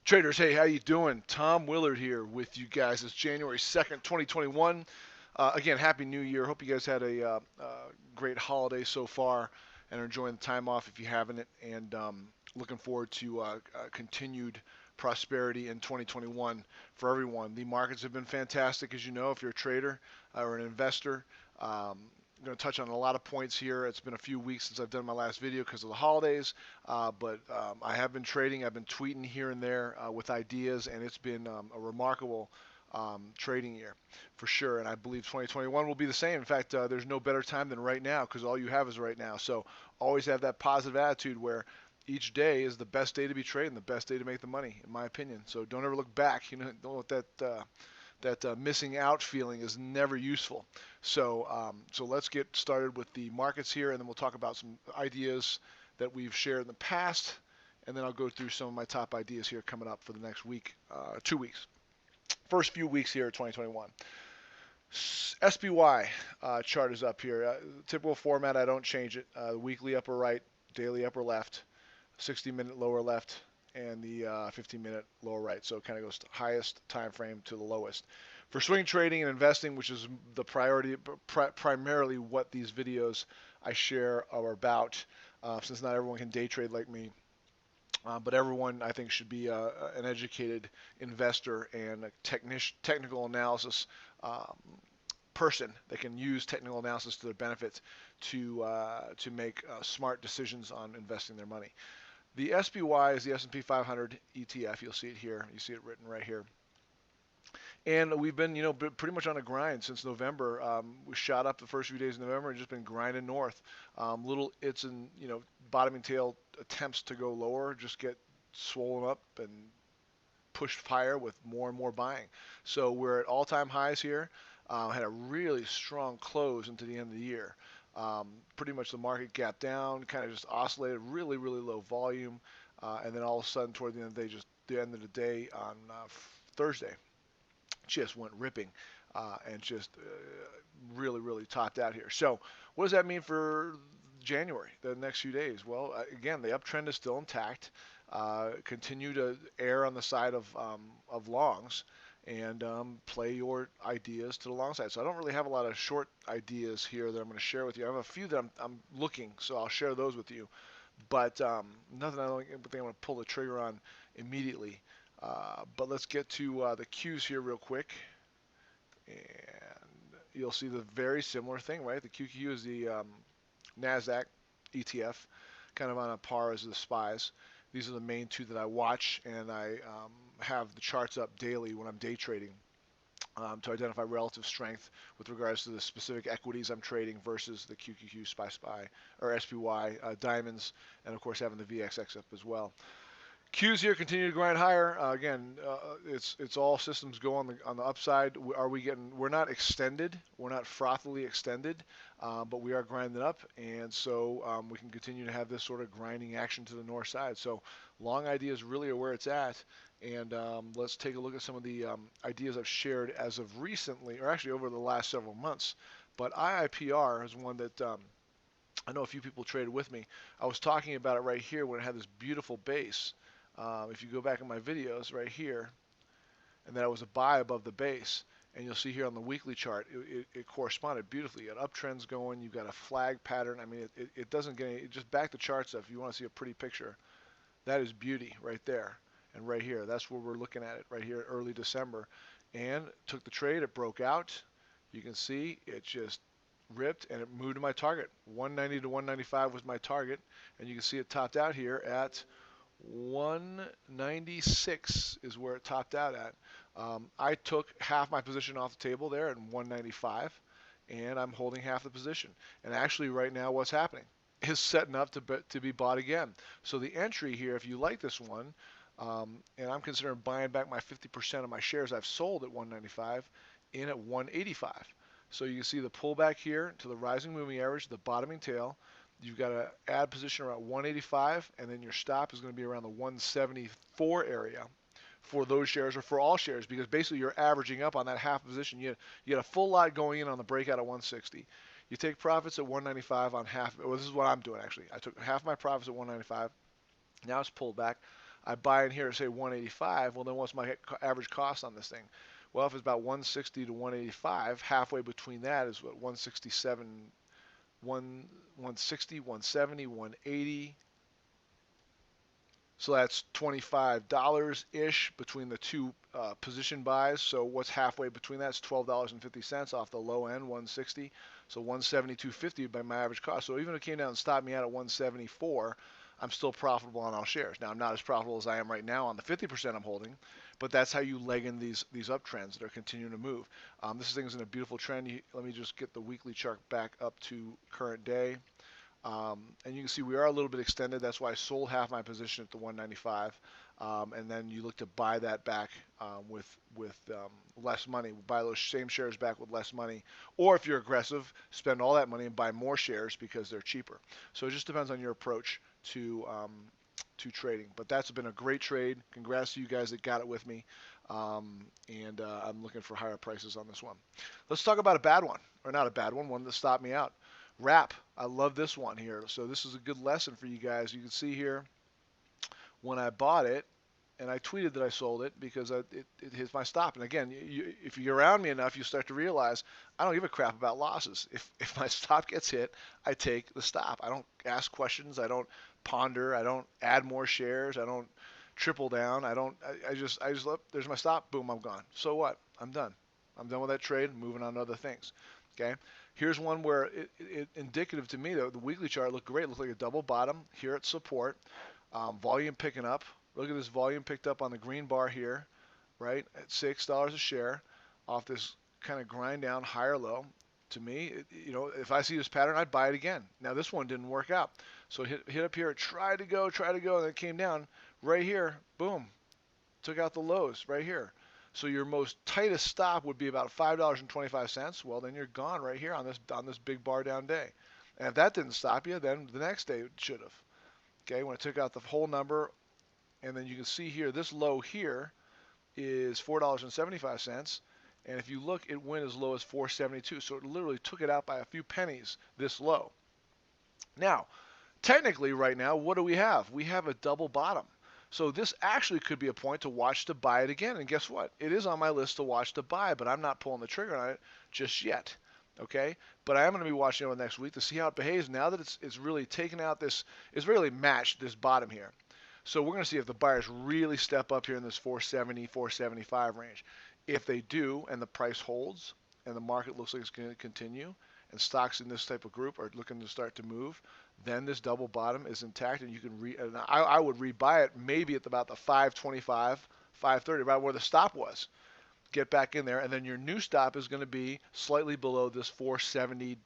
Traders, hey, how you doing? Tom Willard here with you guys. It's January 2nd, 2021. Again, Happy New Year. Hope you guys had a great holiday so far and are enjoying the time off if you haven't it. And looking forward to continued prosperity in 2021 for everyone. The markets have been fantastic, as you know, if you're a trader or an investor. I'm going to touch on a lot of points here. It's been a few weeks since I've done my last video because of the holidays, but I have been trading. I've been tweeting here and there with ideas, and it's been a remarkable trading year for sure. And I believe 2021 will be the same. In fact, there's no better time than right now because all you have is right now. So always have that positive attitude where each day is the best day to be trading, the best day to make the money, in my opinion. So don't ever look back. Don't let that missing out feeling is never useful. So let's get started with the markets here, and then we'll talk about some ideas that we've shared in the past, and then I'll go through some of my top ideas here coming up for the next week, 2 weeks. First few weeks here of 2021. SPY chart is up here. Typical format, I don't change it. Weekly upper right, daily upper left, 60-minute lower left, and the 15-minute lower right. So it kind of goes to highest time frame to the lowest. For swing trading and investing, which is the priority, primarily what these videos I share are about, since not everyone can day trade like me. But everyone, I think, should be an educated investor and a technical analysis person that can use technical analysis to their benefit to make smart decisions on investing their money. The SPY is the S&P 500 ETF. You'll see it here. You see it written right here. And we've been, pretty much on a grind since November. We shot up the first few days of November and just been grinding north. Little its and, bottoming tail attempts to go lower just get swollen up and pushed higher with more and more buying. So we're at all-time highs here. Had a really strong close into the end of the year. Pretty much the market gapped down, kind of just oscillated, really, really low volume, and then all of a sudden, toward the end of the day on Thursday, just went ripping and just really, really topped out here. So, what does that mean for January, the next few days? Well, again, the uptrend is still intact. Continue to err on the side of longs and play your ideas to the long side. So I don't really have a lot of short ideas here that I'm going to share with you. I have a few that I'm looking, so I'll share those with you. But nothing I don't think I'm going to pull the trigger on immediately. But let's get to the Qs here real quick. And you'll see the very similar thing, right? The QQQ is the NASDAQ ETF, kind of on a par as the SPYs. These are the main two that I watch, and I have the charts up daily when I'm day trading to identify relative strength with regards to the specific equities I'm trading versus the QQQ, SPY, or SPY, diamonds, and of course having the VXX up as well. Qs here continue to grind higher. Again, it's all systems go on the upside. We're not extended. We're not frothily extended, but we are grinding up, and so we can continue to have this sort of grinding action to the north side. So long ideas really are where it's at, and let's take a look at some of the ideas I've shared as of recently, or actually over the last several months. But IIPR is one that I know a few people traded with me. I was talking about it right here when it had this beautiful base. If you go back in my videos right here, and that was a buy above the base, and you'll see here on the weekly chart, it corresponded beautifully. You got uptrends going, you've got a flag pattern. I mean, it doesn't get any, just back the charts up if you want to see a pretty picture. That is beauty right there and right here. That's where we're looking at it right here, early December. And took the trade, it broke out. You can see it just ripped and it moved to my target. 190 to 195 was my target, and you can see it topped out here at 196 is where it topped out at. I took half my position off the table there at 195, and I'm holding half the position. And actually right now what's happening is setting up to be bought again. So the entry here, if you like this one, and I'm considering buying back my 50% of my shares I've sold at 195 in at 185. So you can see the pullback here to the rising moving average, the bottoming tail. You've got to add position around 185, and then your stop is going to be around the 174 area for those shares or for all shares, because basically you're averaging up on that half position. You get a full lot going in on the breakout at 160. You take profits at 195 on half. Well, this is what I'm doing actually. I took half my profits at 195. Now it's pulled back. I buy in here at say 185. Well, then what's my average cost on this thing? Well, if it's about 160 to 185, halfway between that is what 167, 160, 170, 180. So that's $25-ish between the two position buys. So what's halfway between that? It's $12.50 off the low end, 160. So 172.50 by my average cost. So even if it came down and stopped me out at 174, I'm still profitable on all shares. Now I'm not as profitable as I am right now on the 50% I'm holding, but that's how you leg in these uptrends that are continuing to move. This thing's in a beautiful trend. Let me just get the weekly chart back up to current day. And you can see we are a little bit extended. That's why I sold half my position at the 195. And then you look to buy that back with less money. Buy those same shares back with less money. Or if you're aggressive, spend all that money and buy more shares because they're cheaper. So it just depends on your approach to trading. But that's been a great trade. Congrats to you guys that got it with me. And I'm looking for higher prices on this one. Let's talk about a bad one. Or not a bad one, one that stopped me out. Wrap. I love this one here. So this is a good lesson for you guys. You can see here when I bought it, and I tweeted that I sold it because it hits my stop. And again, if you're around me enough, you start to realize I don't give a crap about losses. If my stop gets hit, I take the stop. I don't ask questions. I don't ponder. I don't add more shares. I don't triple down. I just look, there's my stop. Boom, I'm gone. So what? I'm done. I'm done with that trade. I'm moving on to other things. Okay. Here's one where it indicative to me, though, the weekly chart looked great. It looked like a double bottom here at support. Volume picking up. Look at this volume picked up on the green bar here, right, at $6 a share off this kind of grind down higher low. To me, if I see this pattern, I'd buy it again. Now, this one didn't work out. So hit up here, it tried to go, and then it came down right here. Boom. Took out the lows right here. So your most tightest stop would be about $5.25. Well, then you're gone right here on this big bar down day. And if that didn't stop you, then the next day it should have. Okay, when I took out the whole number, and then you can see here, this low here is $4.75. And if you look, it went as low as $4.72. So it literally took it out by a few pennies this low. Now, technically right now, what do we have? We have a double bottom. So this actually could be a point to watch to buy it again. And guess what? It is on my list to watch to buy, but I'm not pulling the trigger on it just yet. Okay? But I am going to be watching over next week to see how it behaves now that it's really taken out this, it's really matched this bottom here. So we're going to see if the buyers really step up here in this 470, 475 range. If they do and the price holds and the market looks like it's going to continue and stocks in this type of group are looking to start to move, then this double bottom is intact, and you can I would rebuy it maybe at about the 525, 530, about where the stop was. Get back in there, and then your new stop is going to be slightly below this $4.70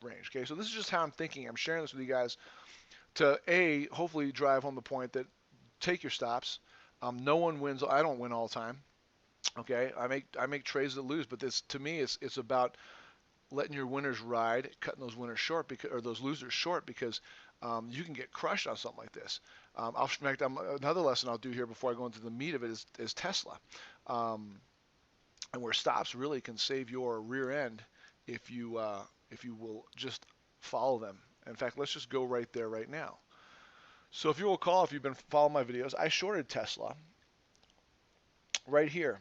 range. Okay, so this is just how I'm thinking. I'm sharing this with you guys to hopefully drive home the point that take your stops. No one wins. I don't win all the time. Okay, I make trades that lose, but this to me it's about letting your winners ride, cutting those winners short or those losers short because you can get crushed on something like this. Another lesson I'll do here before I go into the meat of it is Tesla, and where stops really can save your rear end if you will just follow them. In fact, let's just go right there right now. So if you will recall, if you've been following my videos, I shorted Tesla right here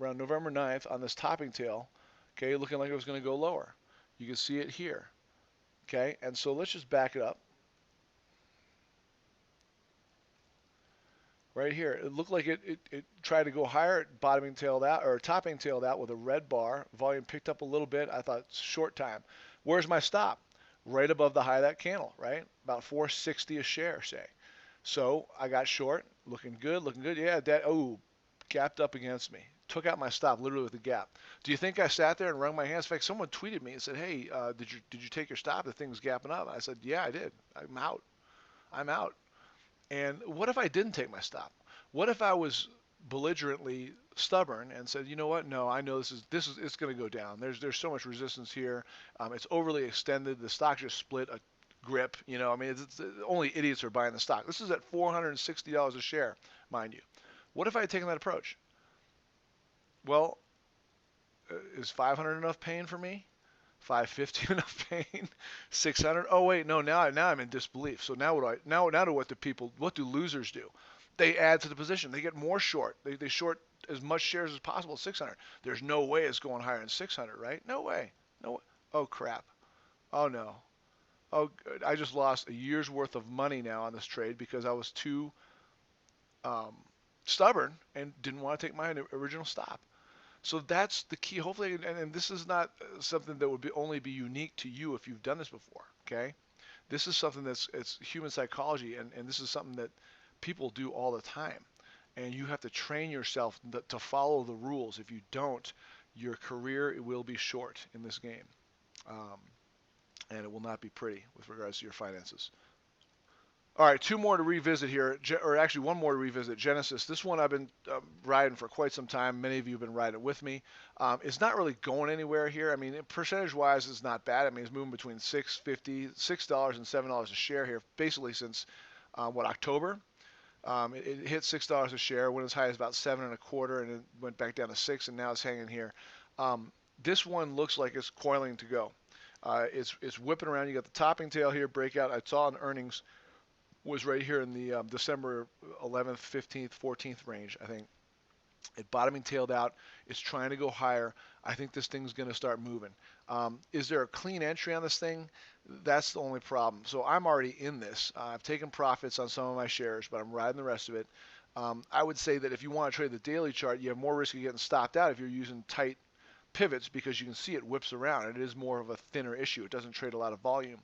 around November 9th on this topping tail. Okay, looking like it was going to go lower. You can see it here. Okay, and so let's just back it up. Right here, it looked like it tried to go higher, bottoming tailed out or topping tailed out with a red bar. Volume picked up a little bit. I thought short time. Where's my stop? Right above the high of that candle, right? About 460 a share, say. So I got short, looking good. Yeah, gapped up against me. Took out my stop literally with a gap. Do you think I sat there and wrung my hands? In fact, someone tweeted me and said, "Hey, did you take your stop? The thing's gapping up." I said, "Yeah, I did. I'm out." And what if I didn't take my stop? What if I was belligerently stubborn and said, "You know what? No, I know it's going to go down. There's so much resistance here. It's overly extended. The stock just split a grip. I mean, it's only idiots are buying the stock. This is at $460 a share, mind you. What if I had taken that approach? Well, is 500 enough pain for me? 550 enough pain? 600? Oh wait, no, now I'm in disbelief. So now what do losers do? They add to the position. They get more short. They short as much shares as possible at 600. There's no way it's going higher than 600, right? No way. No way. Oh crap. Oh no. Oh, I just lost a year's worth of money now on this trade because I was too um, stubborn and didn't want to take my original stop. So that's the key. Hopefully, and this is not something that would only be unique to you if you've done this before. Okay, this is something it's human psychology, and this is something that people do all the time. And you have to train yourself to follow the rules. If you don't, your career will be short in this game, um, and it will not be pretty with regards to your finances. All right, two more to revisit here, or actually one more to revisit. Genesis. This one I've been riding for quite some time. Many of you have been riding it with me. It's not really going anywhere here. I mean, percentage-wise, it's not bad. I mean, it's moving between $6 and $7 a share here, basically since October. It hit $6 a share, went as high as about 7.25, and it went back down to 6, and now it's hanging here. This one looks like it's coiling to go. It's whipping around. You got the topping tail here, breakout. I saw in earnings was right here in the December 11th, 15th, 14th range, I think. It bottoming tailed out. It's trying to go higher. I think this thing's going to start moving. Is there a clean entry on this thing? That's the only problem. So I'm already in this. I've taken profits on some of my shares, but I'm riding the rest of it. I would say that if you want to trade the daily chart, you have more risk of getting stopped out if you're using tight pivots because you can see it whips around. It is more of a thinner issue. It doesn't trade a lot of volume.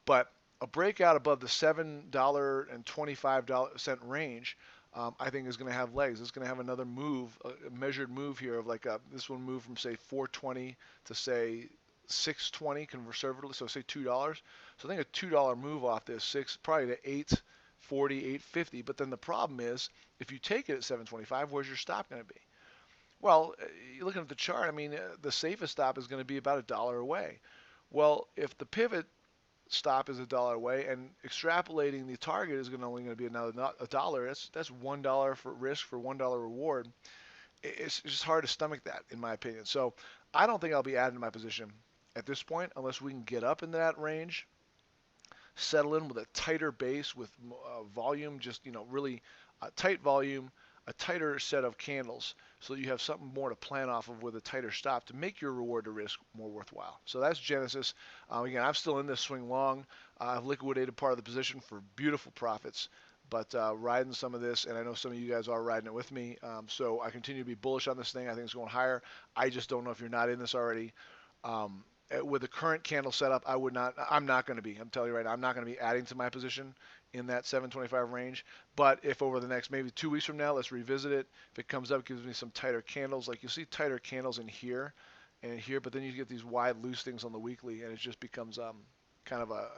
But a breakout above the $7.25 range, I think is going to have legs. It's going to have another move, a measured move here of like this one moved from say 420 to say 620 conservatively, so say $2. So I think a $2 move off this probably to 840, 850. But then the problem is if you take it at 725, where's your stop going to be? Well, you're looking at the chart. I mean, the safest stop is going to be about $1 away. Well, if the pivot stop is $1 away, and extrapolating the target is only going to be another $1. That's $1 for risk for $1 reward. It's just hard to stomach that, in my opinion. So I don't think I'll be adding to my position at this point unless we can get up into that range, settle in with a tighter base with volume, just really tight volume, a tighter set of candles, so you have something more to plan off of with a tighter stop to make your reward to risk more worthwhile. So that's Genesis. Again, I'm still in this swing long. I've liquidated part of the position for beautiful profits, but riding some of this, and I know some of you guys are riding it with me. So I continue to be bullish on this thing. I think it's going higher. I just don't know if you're not in this already. With the current candle setup, I'm not going to be. I'm telling you right now, I'm not going to be adding to my position in that 725 range. But if over the next maybe 2 weeks from now, let's revisit it. If it comes up, it gives me some tighter candles. Like you see tighter candles in here and here, but then you get these wide loose things on the weekly, and it just becomes kind of a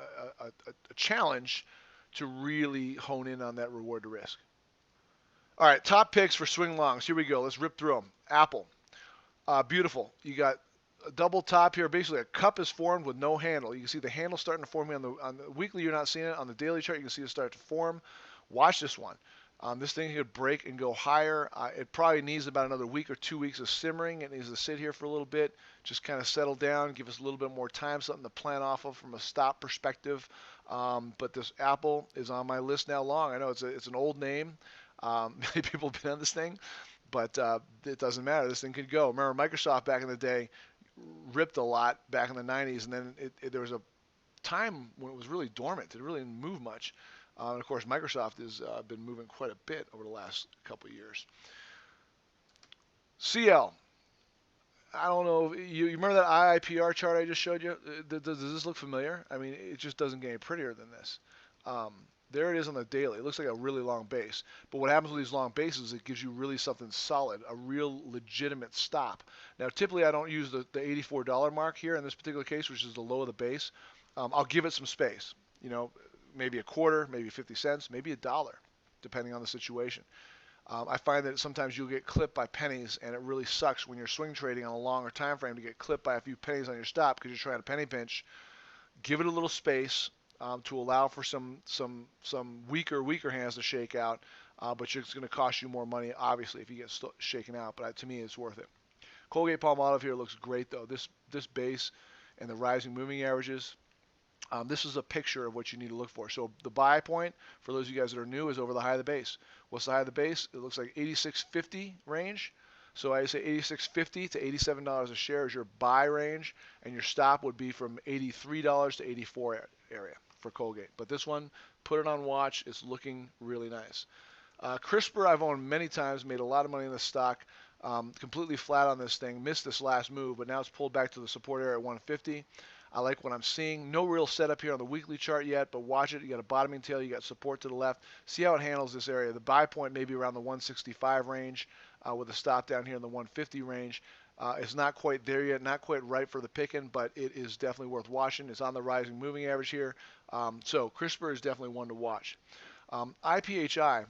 challenge to really hone in on that reward to risk. All right, top picks for swing longs. Here we go. Let's rip through them. Apple, beautiful. You got a double top here. Basically, a cup is formed with no handle. You can see the handle starting to form on the weekly. You're not seeing it on the daily chart. You can see it start to form. Watch this one. This thing could break and go higher. It probably needs about another week or 2 weeks of simmering. It needs to sit here for a little bit, just kind of settle down, give us a little bit more time, something to plan off of from a stop perspective. But this Apple is on my list now long. I know it's an old name. Many people have been on this thing, but it doesn't matter. This thing could go. Remember Microsoft back in the day ripped a lot back in the 90s, and then there was a time when it was really dormant. It really didn't move much. And of course, Microsoft has been moving quite a bit over the last couple of years. CL. I don't know. You remember that IIPR chart I just showed you? Does this look familiar? I mean, it just doesn't get any prettier than this. There it is on the daily. It looks like a really long base. But what happens with these long bases, it gives you really something solid, a real legitimate stop. Now, typically I don't use the $84 mark here in this particular case, which is the low of the base. I'll give it some space. Maybe a quarter, maybe 50 cents, maybe $1, depending on the situation. I find that sometimes you'll get clipped by pennies, and it really sucks when you're swing trading on a longer time frame to get clipped by a few pennies on your stop because you're trying to penny pinch. Give it a little space to allow for some weaker hands to shake out, but it's going to cost you more money, obviously, if you get shaken out. But to me, it's worth it. Colgate Palmolive here looks great, though. This base and the rising moving averages. This is a picture of what you need to look for. So the buy point, for those of you guys that are new, is over the high of the base. What's the high of the base? It looks like 86.50 range. So I say 86.50 to $87 a share is your buy range, and your stop would be from $83 to $84 area for Colgate. But this one, put it on watch. It's looking really nice. CRISPR I've owned many times, made a lot of money in this stock. Completely flat on this thing, missed this last move, but now it's pulled back to the support area at 150. I like what I'm seeing. No real setup here on the weekly chart yet, but watch it. You got a bottoming tail, you got support to the left. See how it handles this area. The buy point may be around the 165 range with a stop down here in the 150 range. It's not quite there yet, not quite right for the picking, but it is definitely worth watching. It's on the rising moving average here. So CRISPR is definitely one to watch. IPHI,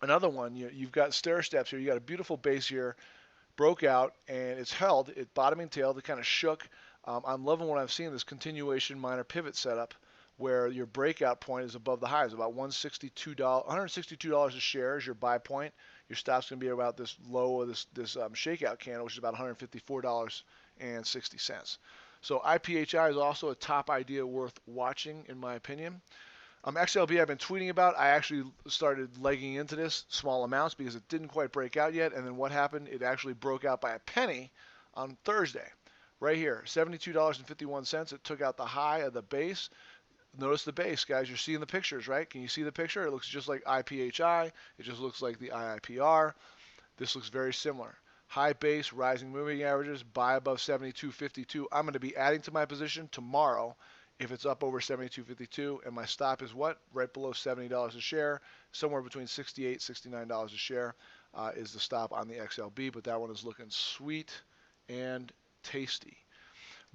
another one. You've got stair steps here. You got a beautiful base here, broke out, and it's held. It bottoming tailed. It kind of shook. I'm loving what I'm seeing, this continuation minor pivot setup where your breakout point is above the highs, about $162 a share is your buy point. Your stop's going to be about this low of this shakeout candle, which is about $154.60. So IPHI is also a top idea worth watching, in my opinion. XLB I've been tweeting about. I actually started legging into this small amounts because it didn't quite break out yet. And then what happened? It actually broke out by a penny on Thursday. Right here, $72.51. It took out the high of the base. Notice the base, guys. You're seeing the pictures, right? Can you see the picture? It looks just like IPHI. It just looks like the IIPR. This looks very similar. High base, rising moving averages, buy above 72.52. I'm going to be adding to my position tomorrow if it's up over 72.52, and my stop is what? Right below $70 a share, somewhere between $68, $69 a share is the stop on the XLB, but that one is looking sweet and tasty.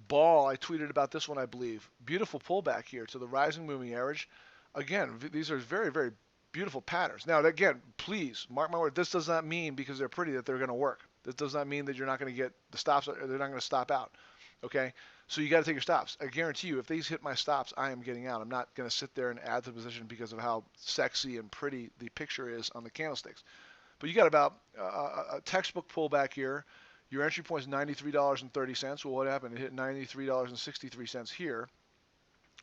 Ball, I tweeted about this one, I believe. Beautiful pullback here to the rising moving average. Again, these are very, very beautiful patterns. Now, again, please, mark my word, this does not mean because they're pretty that they're going to work. This does not mean that you're not going to get the stops, or they're not going to stop out. Okay? So you got to take your stops. I guarantee you, if these hit my stops, I am getting out. I'm not going to sit there and add to the position because of how sexy and pretty the picture is on the candlesticks. But you got about a textbook pullback here. Your entry point is $93.30. Well, what happened? It hit $93.63 here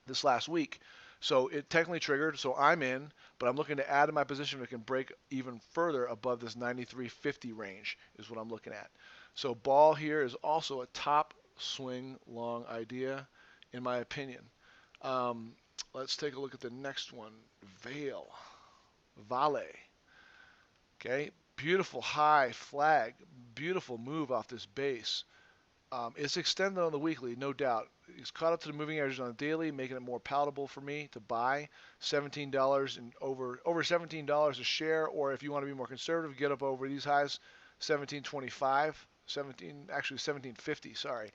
this last week. So it technically triggered, so I'm in, but I'm looking to add to my position if it can break even further above this 93.50 range is what I'm looking at. So ball here is also a top swing long idea, in my opinion. Let's take a look at the next one, Vale. Okay, beautiful high flag, beautiful move off this base. It's extended on the weekly, no doubt. It's caught up to the moving averages on the daily, making it more palatable for me to buy. $17 and over $17 a share, or if you want to be more conservative, get up over these highs, $17.25, actually $17.50. Sorry,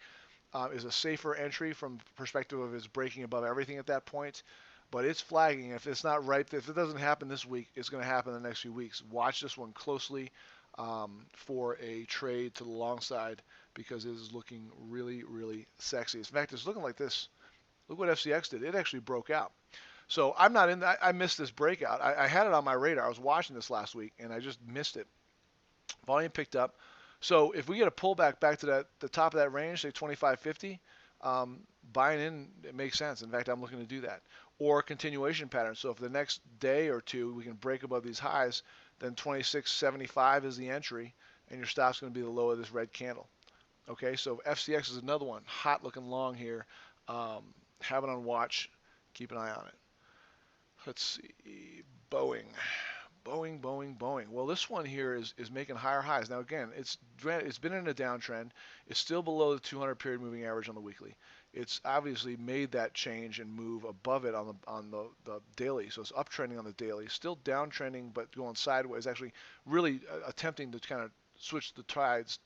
is a safer entry from perspective of its breaking above everything at that point. But it's flagging. If it's not right, if it doesn't happen this week, it's going to happen in the next few weeks. Watch this one closely for a trade to the long side because it is looking really, really sexy. In fact, it's looking like this. Look what FCX did. It actually broke out. So I'm not in that. I missed this breakout. I had it on my radar. I was watching this last week, and I just missed it. Volume picked up. So if we get a pullback back to the top of that range, say 25.50, buying in, it makes sense. In fact, I'm looking to do that. Or continuation pattern. So if the next day or two we can break above these highs, then 26.75 is the entry, and your stop's going to be the low of this red candle. Okay, so FCX is another one. Hot looking long here. Have it on watch. Keep an eye on it. Let's see. Boeing. Well, this one here is making higher highs. Now, again, it's been in a downtrend. It's still below the 200 period moving average on the weekly. It's obviously made that change and move above it on the daily. So it's uptrending on the daily. Still downtrending, but going sideways. Actually, really attempting to kind of switch the tides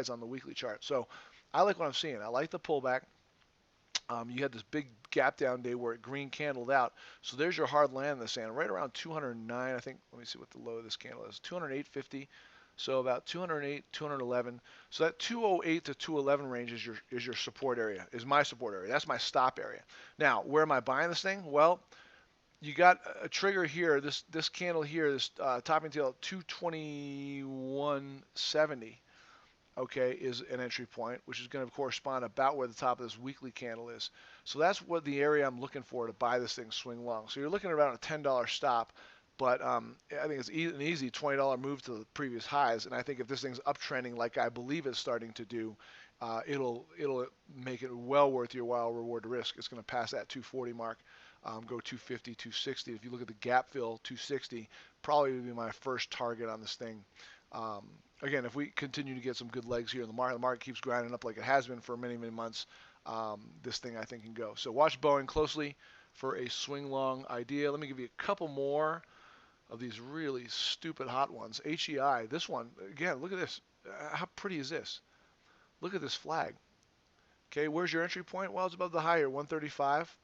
on the weekly chart. So I like what I'm seeing. I like the pullback. You had this big gap down day where it green candled out. So there's your hard land in the sand, right around 209. I think. Let me see what the low of this candle is. 208.50. So about 208, 211. So that 208 to 211 range is your support area. Is my support area. That's my stop area. Now, where am I buying this thing? Well, you got a trigger here. This candle here, this topping tail at 221.70. okay, is an entry point, which is going to correspond about where the top of this weekly candle is. So that's what the area I'm looking for to buy this thing swing long. So you're looking at around a $10 stop, but I think it's an easy $20 move to the previous highs. And I think if this thing's uptrending like I believe it's starting to do, it'll make it well worth your while reward to risk. It's going to pass that 240 mark, go 250, 260. If you look at the gap fill, 260 probably would be my first target on this thing. Again, if we continue to get some good legs here in the market keeps grinding up like it has been for many, many months, this thing I think can go. So watch Boeing closely for a swing long idea. Let me give you a couple more of these really stupid hot ones. HEI, this one, again, look at this. How pretty is this? Look at this flag. Okay, where's your entry point? Well, it's above the high here, 135.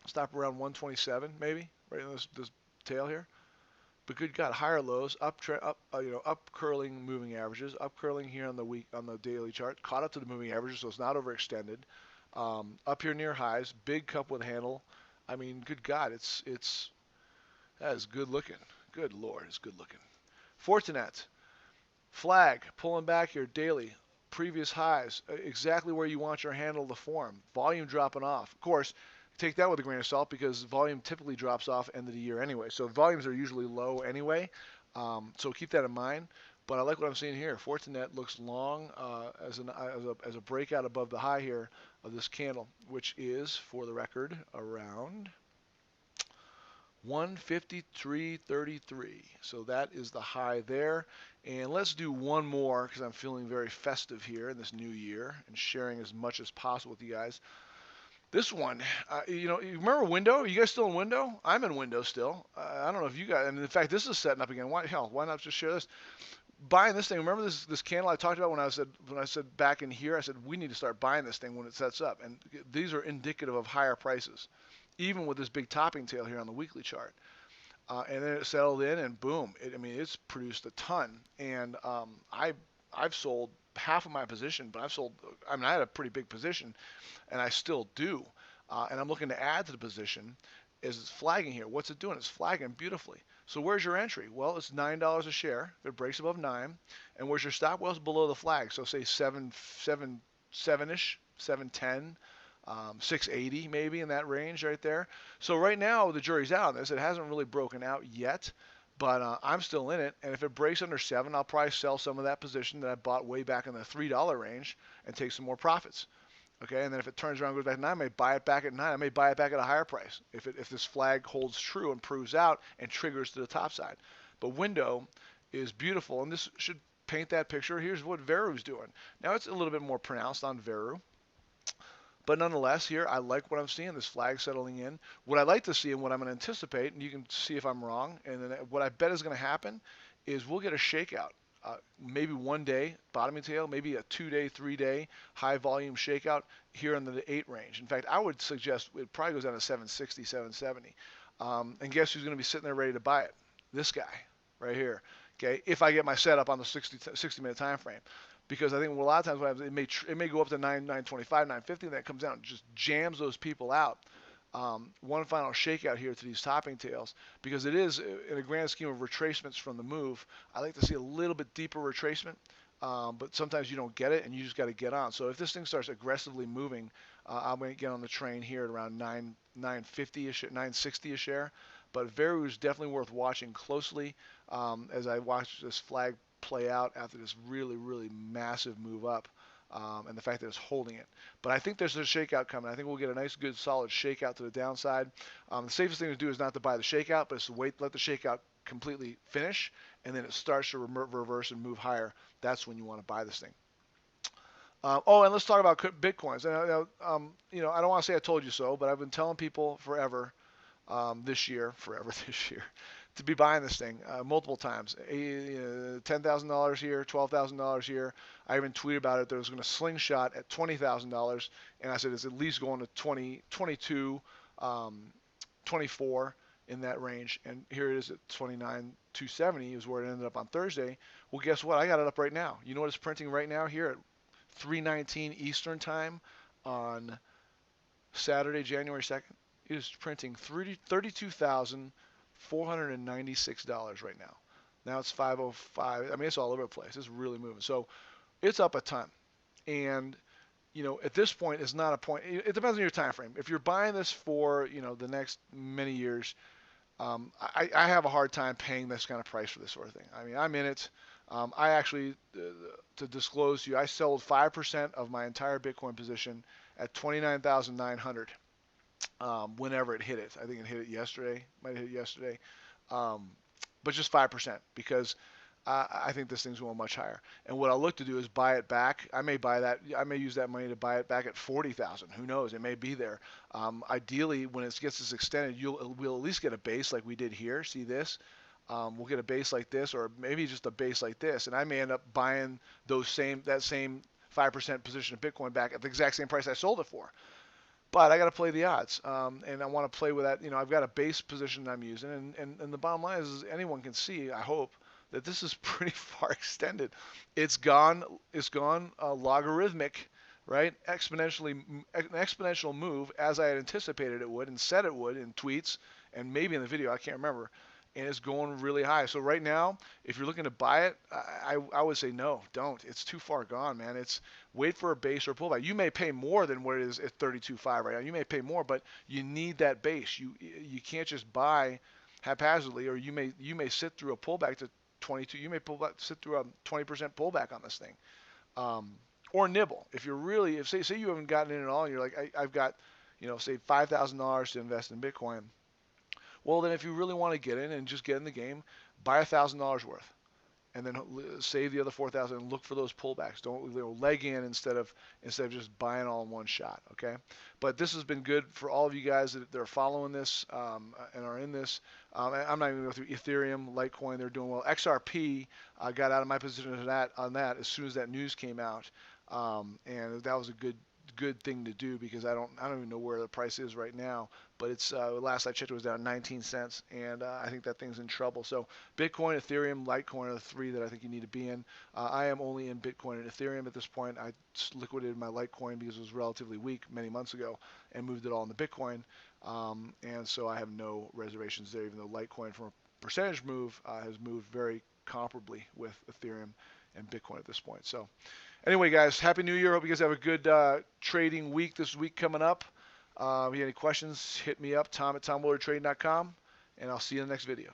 Stop around 127, maybe, right in this tail here. But good God, higher lows, up curling moving averages, up curling here on the daily chart, caught up to the moving averages, so it's not overextended. Up here near highs, big cup with handle. I mean, good God, that is good looking. Good Lord, it's good looking. Fortinet, flag, pulling back here daily, previous highs, exactly where you want your handle to form. Volume dropping off. Of course, take that with a grain of salt because volume typically drops off end of the year anyway. So volumes are usually low anyway. So keep that in mind. But I like what I'm seeing here. Fortinet looks long as a breakout above the high here of this candle, which is, for the record, around 153.33. So that is the high there. And let's do one more because I'm feeling very festive here in this new year and sharing as much as possible with you guys. This one, you remember Window? Are you guys still in Window? I'm in Window still. I don't know if you guys, and in fact, this is setting up again. Why not just share this? Buying this thing. Remember this candle I talked about when I said back in here? I said we need to start buying this thing when it sets up, and these are indicative of higher prices, even with this big topping tail here on the weekly chart. And then it settled in, and boom! It's produced a ton, and I've sold half of my position, but I had a pretty big position, and I still do. And I'm looking to add to the position. Is it's flagging here? What's it doing? It's flagging beautifully. So where's your entry? Well, it's $9 a share. If it breaks above 9, and where's your stop? Well, it's below the flag. So say 7-ish, 710. 680 maybe in that range right there. So right now the jury's out on this. It hasn't really broken out yet, but I'm still in it. And if it breaks under 7, I'll probably sell some of that position that I bought way back in the $3 range and take some more profits. Okay, and then if it turns around and goes back to 9, I may buy it back at 9. I may buy it back at a higher price if this flag holds true and proves out and triggers to the top side. But Window is beautiful, and this should paint that picture. Here's what Veru's doing. Now it's a little bit more pronounced on Veru. But nonetheless, here, I like what I'm seeing, this flag settling in. What I like to see and what I'm going to anticipate, and you can see if I'm wrong, and then what I bet is going to happen is we'll get a shakeout. Maybe one day, bottoming tail, maybe a 2-day, 3-day high volume shakeout here in the 8 range. In fact, I would suggest it probably goes down to 760, 770. And guess who's going to be sitting there ready to buy it? This guy right here. Okay, if I get my setup on the 60-minute time frame. Because I think a lot of times what happens, it may go up to 925, 950, and that comes down and just jams those people out. One final shakeout here to these topping tails, because it is, in a grand scheme of retracements from the move, I like to see a little bit deeper retracement, but sometimes you don't get it, and you just got to get on. So if this thing starts aggressively moving, I'm going to get on the train here at around 950-ish, 960 a share. But Veru is definitely worth watching closely as I watch this flag play out after this really, really massive move up, and the fact that it's holding it. But I think there's a shakeout coming. I think we'll get a nice, good, solid shakeout to the downside. The safest thing to do is not to buy the shakeout, but it's to let the shakeout completely finish, and then it starts to reverse and move higher. That's when you want to buy this thing. And let's talk about Bitcoins. I don't want to say I told you so, but I've been telling people forever this year, to be buying this thing multiple times. $10,000 here, $12,000 here. I even tweeted about it. There was going to slingshot at $20,000, and I said it's at least going to 20, 22, 24 in that range. And here it is at 29,270 is where it ended up on Thursday. Well, guess what? I got it up right now. You know what it's printing right now here at 3:19 Eastern time on Saturday, January 2nd? It is printing $32,496 right now. Now it's 505. It's all over the place. It's really moving. So it's up a ton. And at this point, it's not a point. It depends on your time frame. If you're buying this for, the next many years, I have a hard time paying this kind of price for this sort of thing. I mean, I'm in it. I actually, to disclose to you, I sold 5% of my entire Bitcoin position at 29,900 whenever it hit it. I think it hit it yesterday. Might have hit it yesterday. Um, but just 5% because I think this thing's going much higher. And what I'll look to do is buy it back. I may buy that. I may use that money to buy it back at 40,000. Who knows? It may be there. Ideally, when it gets this extended, we'll at least get a base like we did here. See this? We'll get a base like this, or maybe just a base like this, and I may end up buying that same 5% position of Bitcoin back at the exact same price I sold it for. But I got to play the odds, and I want to play with that. I've got a base position I'm using, and the bottom line is anyone can see, I hope, that this is pretty far extended. It's gone logarithmic, right? An exponential move, as I had anticipated it would and said it would in tweets and maybe in the video, I can't remember. And it's going really high. So right now, if you're looking to buy it, I would say no, don't. It's too far gone, man. Wait for a base or pullback. You may pay more than what it is at 32.5 right now. You may pay more, but you need that base. You can't just buy haphazardly, or you may sit through a pullback to 22. You may sit through a 20% pullback on this thing, or nibble. If you're really, if say you haven't gotten in at all, and you're like, I've got, say $5,000 to invest in Bitcoin. Well, then if you really want to get in and just get in the game, buy $1,000 worth, and then save the other 4,000 and look for those pullbacks. Don't leg in instead of just buying all in one shot. Okay, but this has been good for all of you guys that are following this and are in this. I'm not even going to go through Ethereum, Litecoin. They're doing well. XRP got out of my position on that as soon as that news came out, and that was a good thing to do because I don't even know where the price is right now, but it's last I checked it was down 19 cents, and I think that thing's in trouble. So Bitcoin, Ethereum, Litecoin are the three that I think you need to be in. I am only in Bitcoin and Ethereum at this point. I liquidated my Litecoin because it was relatively weak many months ago and moved it all into Bitcoin, and so I have no reservations there, even though Litecoin from a percentage move has moved very comparably with Ethereum and Bitcoin at this point. So anyway, guys, Happy New Year. Hope you guys have a good trading week this week coming up. If you have any questions, hit me up, Tom@TomWillerTrading.com, and I'll see you in the next video.